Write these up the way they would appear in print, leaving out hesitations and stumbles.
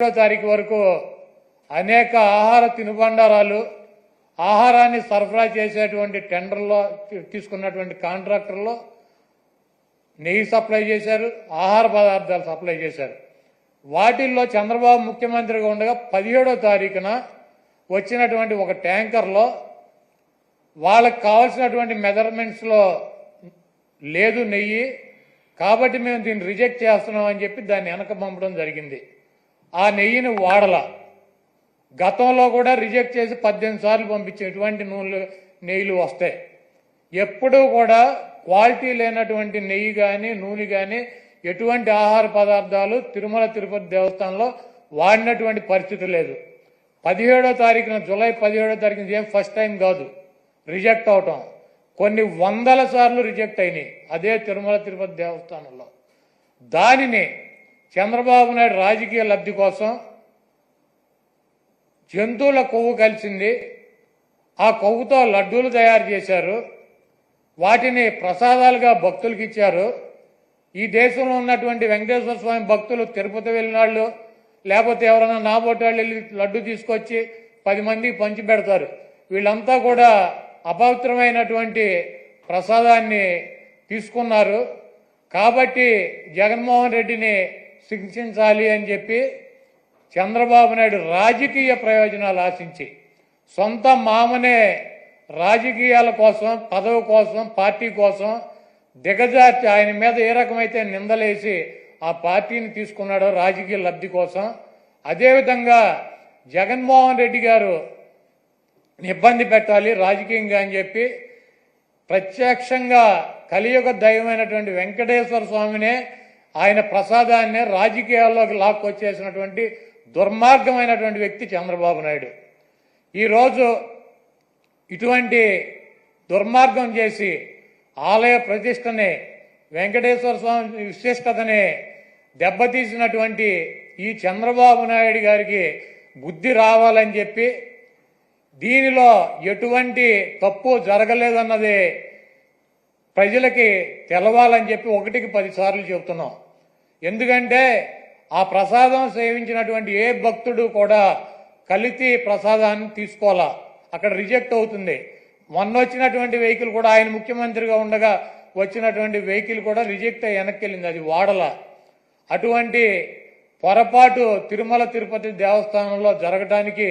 తారీఖు వరకు అనేక ఆహార తినుబండారాలు ఆహారాన్ని సరఫరా చేసేటువంటి టెండర్లో తీసుకున్నటువంటి కాంట్రాక్టర్లు నెయ్యి సప్లై చేశారు, ఆహార పదార్థాలు సప్లై చేశారు. వాటిల్లో చంద్రబాబు ముఖ్యమంత్రిగా ఉండగా 17వ తారీఖున వచ్చినటువంటి ఒక ట్యాంకర్లో వాళ్ళకి కావాల్సినటువంటి మెజర్మెంట్స్లో లేదు నెయ్యి, కాబట్టి మేము దీన్ని రిజెక్ట్ చేస్తున్నాం అని చెప్పి దాన్ని వెనక పంపడం జరిగింది. ఆ నెయ్యిని వాడల గతంలో కూడా రిజెక్ట్ చేసి 18 సార్లు పంపించే ఎటువంటి నెయ్యిలు వస్తాయి. ఎప్పుడూ కూడా క్వాలిటీ లేనటువంటి నెయ్యి కానీ నూనె కానీ ఎటువంటి ఆహార పదార్థాలు తిరుమల తిరుపతి దేవస్థానంలో వాడినటువంటి పరిస్థితి లేదు. 17వ తారీఖున జూలై 17వ తారీఖున ఏం ఫస్ట్ టైం కాదు రిజెక్ట్ అవటం, కొన్ని వందల సార్లు రిజెక్ట్ అయినాయి అదే తిరుమల తిరుపతి దేవస్థానంలో. దానిని చంద్రబాబు నాయుడు రాజకీయ లబ్ధి కోసం జంతువుల కొవ్వు కలిసింది, ఆ కొవ్వుతో లడ్డూలు తయారు చేశారు, వాటిని ప్రసాదాలుగా భక్తులకు ఇచ్చారు. ఈ దేశంలో ఉన్నటువంటి వెంకటేశ్వర స్వామి భక్తులు తిరుపతి వెళ్ళినాళ్ళు లేకపోతే ఎవరైనా నాబోటాళ్ళు వెళ్ళి లడ్డు తీసుకొచ్చి 10 మందికి పంచి పెడతారు. వీళ్ళంతా కూడా అపవిత్రమైనటువంటి ప్రసాదాన్ని తీసుకున్నారు. కాబట్టి జగన్మోహన్ రెడ్డిని శిక్షించాలి అని చెప్పి చంద్రబాబు నాయుడు రాజకీయ ప్రయోజనాలు ఆశించి సొంత మామనే రాజకీయాల కోసం, పదవి కోసం, పార్టీ కోసం దిగజార్చి ఆయన మీద ఏ రకమైతే నిందలేసి ఆ పార్టీని తీసుకున్నాడో రాజకీయ లబ్ధి కోసం, అదేవిధంగా జగన్మోహన్ రెడ్డి గారు ఇబ్బంది పెట్టాలి రాజకీయంగా అని చెప్పి ప్రత్యక్షంగా కలియుగ దైవమైనటువంటి వెంకటేశ్వర స్వామినే ఆయన ప్రసాదాన్నే రాజకీయాల్లోకి లాక్కొచ్చేసినటువంటి దుర్మార్గమైనటువంటి వ్యక్తి చంద్రబాబు నాయుడు. ఈరోజు ఇటువంటి దుర్మార్గం చేసి ఆలయ ప్రతిష్టని, వెంకటేశ్వర స్వామి విశిష్టతని దెబ్బతీసినటువంటి ఈ చంద్రబాబు నాయుడు గారికి బుద్ధి రావాలని చెప్పి దీనిలో ఎటువంటి తప్పు జరగలేదన్నది ప్రజలకి తెలవాలని చెప్పి 1కి 10 సార్లు చెబుతున్నాం. ఎందుకంటే ఆ ప్రసాదం సేవించినటువంటి ఏ భక్తుడు కూడా కల్తీ ప్రసాదాన్ని తీసుకోవాలా, అక్కడ రిజెక్ట్ అవుతుంది. మొన్న వచ్చినటువంటి వెహికల్ కూడా ఆయన ముఖ్యమంత్రిగా ఉండగా వచ్చినటువంటి వెహికల్ కూడా రిజెక్ట్ అయ్యి వెనక్కి వెళ్ళింది, అది వాడల. అటువంటి పొరపాటు తిరుమల తిరుపతి దేవస్థానంలో జరగడానికి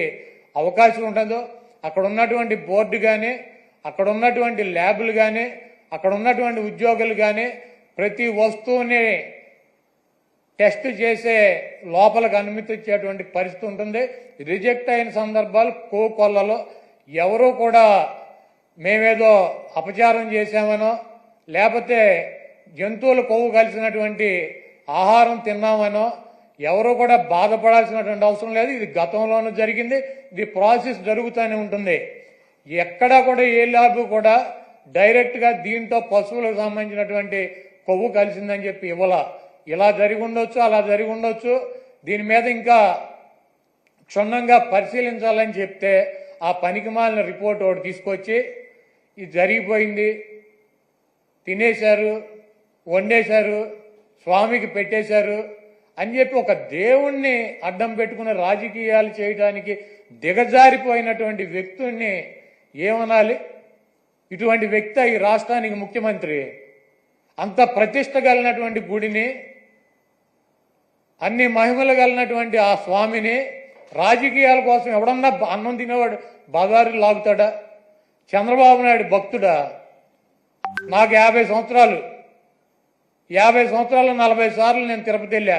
అవకాశం ఉంటుందో అక్కడ ఉన్నటువంటి బోర్డు కానీ, అక్కడ ఉన్నటువంటి ల్యాబులు కానీ, అక్కడ ఉన్నటువంటి ఉద్యోగులు కానీ ప్రతి వస్తువుని టెస్ట్ చేసే లోపలికి అనుమతి ఇచ్చేటువంటి పరిస్థితి ఉంటుంది. రిజెక్ట్ అయిన సందర్భాలు కోకొల్లలో ఎవరూ కూడా మేమేదో అపచారం చేశామనో లేకపోతే జంతువుల కొవ్వు కలిసినటువంటి ఆహారం తిన్నామనో ఎవరూ కూడా బాధపడాల్సినటువంటి అవసరం లేదు. ఇది గతంలోనూ జరిగింది, ఇది ప్రాసెస్ జరుగుతూనే ఉంటుంది. ఎక్కడా కూడా ఏ ల్యాబ్ కూడా డైరెక్ట్గా దీంతో పశువులకు సంబంధించినటువంటి కొవ్వు కలిసిందని చెప్పి ఇవ్వాల. ఇలా జరిగి ఉండొచ్చు, అలా జరిగి ఉండొచ్చు, దీని మీద ఇంకా క్షుణ్ణంగా పరిశీలించాలని చెప్తే ఆ పనికిమాలిన రిపోర్ట్ ఒకటి తీసుకొచ్చి ఇది జరిగిపోయింది, తినేశారు, వండేశారు, స్వామికి పెట్టేశారు అని చెప్పి ఒక దేవుణ్ణి అడ్డం పెట్టుకుని రాజకీయాలు చేయడానికి దిగజారిపోయినటువంటి వ్యక్తుల్ని ఏమనాలి? ఇటువంటి వ్యక్తి ఈ రాష్ట్రానికి ముఖ్యమంత్రి. అంత ప్రతిష్ట కలిగినటువంటి గుడిని, అన్ని మహిమలు కలిగినటువంటి ఆ స్వామిని రాజకీయాల కోసం ఎవడన్నా అన్నం తినేవాడు బజారు లాగుతాడా? చంద్రబాబు నాయుడు భక్తుడా? నాకు 50 సంవత్సరాలు, 50 సంవత్సరాలు 40 సార్లు నేను తిరుపతి వెళ్ళా,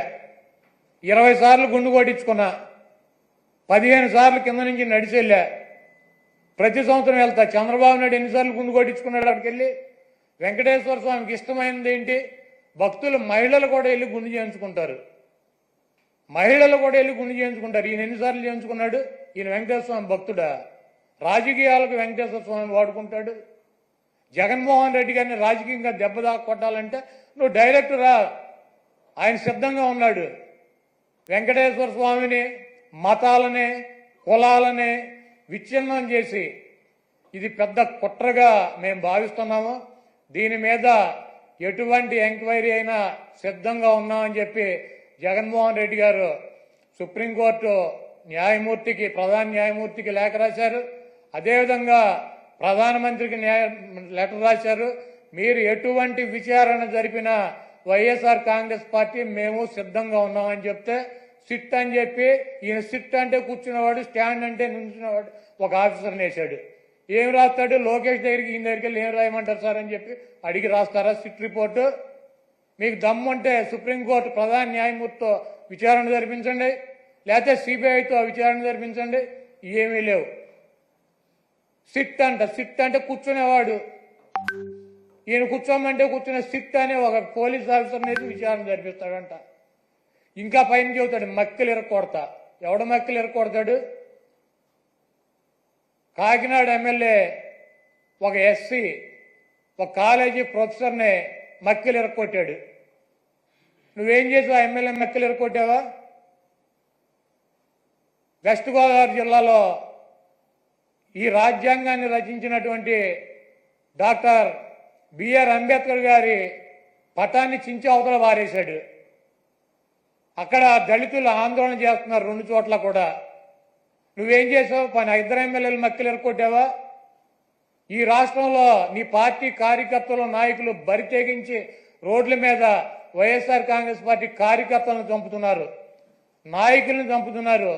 20 సార్లు గుండు కొట్టించుకున్నా, 15 సార్లు కింద నుంచి నడిచి వెళ్ళా, ప్రతి సంవత్సరం వెళ్తా. చంద్రబాబు నాయుడు ఎన్నిసార్లు గుండు కొట్టించుకున్నాడు అక్కడికి వెళ్ళి? వెంకటేశ్వర స్వామికి ఇష్టమైనది ఏంటి? భక్తులు మహిళలు కూడా వెళ్ళి గుండు చేయించుకుంటారు, మహిళలు కూడా వెళ్ళి గుండు చేయించుకుంటారు. ఈయన ఎన్నిసార్లు చేయించుకున్నాడు? ఈయన వెంకటేశ్వర స్వామి భక్తుడా? రాజకీయాలకు వెంకటేశ్వర స్వామి వాడుకుంటాడు. జగన్మోహన్ రెడ్డి గారిని రాజకీయంగా దెబ్బదాకా కొట్టాలంటే నువ్వు డైరెక్ట్ రా, ఆయన సిద్ధంగా ఉన్నాడు. వెంకటేశ్వర స్వామిని, మతాలని, కులాలని విచ్ఛిన్నం చేసి ఇది పెద్ద కుట్రగా మేము భావిస్తున్నాము. దీని మీద ఎటువంటి ఎంక్వైరీ అయినా సిద్ధంగా ఉన్నామని చెప్పి జగన్మోహన్ రెడ్డి గారు సుప్రీంకోర్టు న్యాయమూర్తికి, ప్రధాన న్యాయమూర్తికి లేఖ రాశారు. అదేవిధంగా ప్రధానమంత్రికి లెటర్ రాశారు. మీరు ఎటువంటి విచారణ జరిపినా వైఎస్ఆర్ కాంగ్రెస్ పార్టీ మేము సిద్ధంగా ఉన్నామని చెప్తే సిట్ అని చెప్పి, ఈయన సిట్ అంటే కూర్చున్నవాడు, స్టాండ్ అంటే నుంచున్నవాడు ఒక ఆఫీసర్ని వేశాడు. ఏం రాస్తాడు? లోకేష్ దగ్గరికి, ఈయన దగ్గరికి వెళ్ళి ఏం రాయమంటారు సార్ అని చెప్పి అడిగి రాస్తారా సిట్ రిపోర్టు? మీకు దమ్ముంటే సుప్రీంకోర్టు ప్రధాన న్యాయమూర్తితో విచారణ జరిపించండి, లేకపోతే సిబిఐతో విచారణ జరిపించండి. ఏమీ లేవు. సిట్ అంటే కూర్చునేవాడు, ఈయన కూర్చోమంటే కూర్చునే సిట్ అనే ఒక పోలీస్ ఆఫీసర్ అనేది విచారణ జరిపిస్తాడంట. ఇంకా పైన చెబుతాడు మక్కలు ఇరక్కొడతా. ఎవడ మక్కలు ఇరక్కొడతాడు? కాకినాడ ఎమ్మెల్యే ఒక ఎస్సీ ఒక కాలేజీ ప్రొఫెసర్ని మక్కలు ఇరక్కొట్టాడు. నువ్వేం చేసావు? ఎమ్మెల్యే మక్కలు ఇరక్కొట్టావా? వెస్ట్ గోదావరి జిల్లాలో ఈ రాజ్యాంగాన్ని రచించినటువంటి డాక్టర్ బిఆర్ అంబేద్కర్ గారి పటాన్ని చించి అవతల వారేశాడు. అక్కడ దళితులు ఆందోళన చేస్తున్నారు 2 చోట్ల కూడా. నువ్వేం చేసావు? 2 ఎమ్మెల్యేలు మక్కలు ఎరకొట్టావా? ఈ రాష్ట్రంలో నీ పార్టీ కార్యకర్తలు, నాయకులు బరి తెగించి రోడ్ల మీద వైఎస్ఆర్ కాంగ్రెస్ పార్టీ కార్యకర్తలను చంపుతున్నారు, నాయకులను చంపుతున్నారు.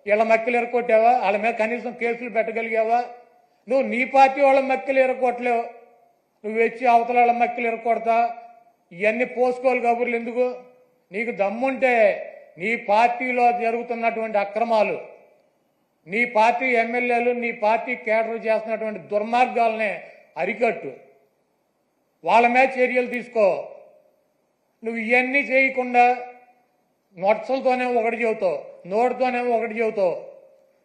వీళ్ళ మక్కలు ఎరకొట్టావా? వాళ్ళ మీద కనీసం కేసులు పెట్టగలిగావా? నువ్వు నీ పార్టీ వాళ్ళ మక్కలు ఎరకొట్టలేవు, నువ్వు వచ్చి అవతల వాళ్ళ మక్కలు ఎరకొడతా. ఇవన్నీ పోసుకోవాలి కబుర్లు ఎందుకు? నీకు దమ్ముంటే నీ పార్టీలో జరుగుతున్నటువంటి అక్రమాలు, నీ పార్టీ ఎమ్మెల్యేలు, నీ పార్టీ కేడర్ చేస్తున్నటువంటి దుర్మార్గాలనే అరికట్టు, వాళ్ళ మీద చర్యలు తీసుకో. నువ్వు ఇవన్నీ చేయకుండా నొట్సలతోనే ఒకటి చెబుతావు, నోటితోనేమో ఒకటి చెబుతావు.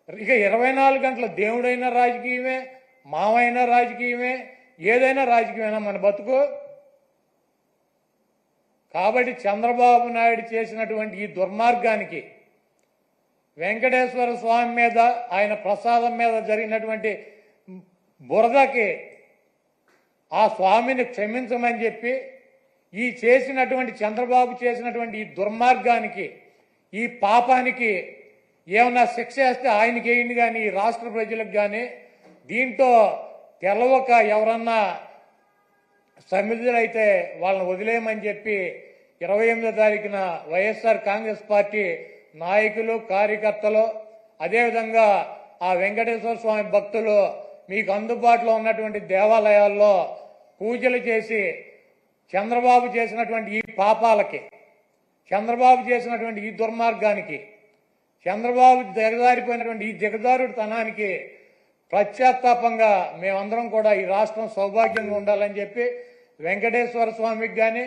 ఇక 24 గంటల దేవుడైనా రాజకీయమే, మావైనా రాజకీయమే, ఏదైనా రాజకీయమైనా మన బతుకు. కాబట్టి చంద్రబాబు నాయుడు చేసినటువంటి ఈ దుర్మార్గానికి, వెంకటేశ్వర స్వామి మీద, ఆయన ప్రసాదం మీద జరిగినటువంటి బురదకి ఆ స్వామిని క్షమించమని చెప్పి, ఈ చేసినటువంటి చంద్రబాబు చేసినటువంటి ఈ దుర్మార్గానికి, ఈ పాపానికి ఏమన్నా శిక్ష వేస్తే ఆయనకి వేయండి, కానీ ఈ రాష్ట్ర ప్రజలకు కానీ దీంతో తెలవక ఎవరన్నా సమిధులైతే వాళ్ళని వదిలేయమని చెప్పి 28వ తారీఖున వైఎస్ఆర్ కాంగ్రెస్ పార్టీ నాయకులు, కార్యకర్తలు, అదేవిధంగా ఆ వెంకటేశ్వర స్వామి భక్తులు మీకు అందుబాటులో ఉన్నటువంటి దేవాలయాల్లో పూజలు చేసి చంద్రబాబు చేసినటువంటి ఈ పాపాలకి, చంద్రబాబు చేసినటువంటి ఈ దుర్మార్గానికి, చంద్రబాబు దిగజారిపోయినటువంటి ఈ దిగజారుడుతనానికి ప్రత్యాత్తాపంగా మేమందరం కూడా ఈ రాష్ట్రం సౌభాగ్యంగా ఉండాలని చెప్పి వెంకటేశ్వర స్వామికి కానీ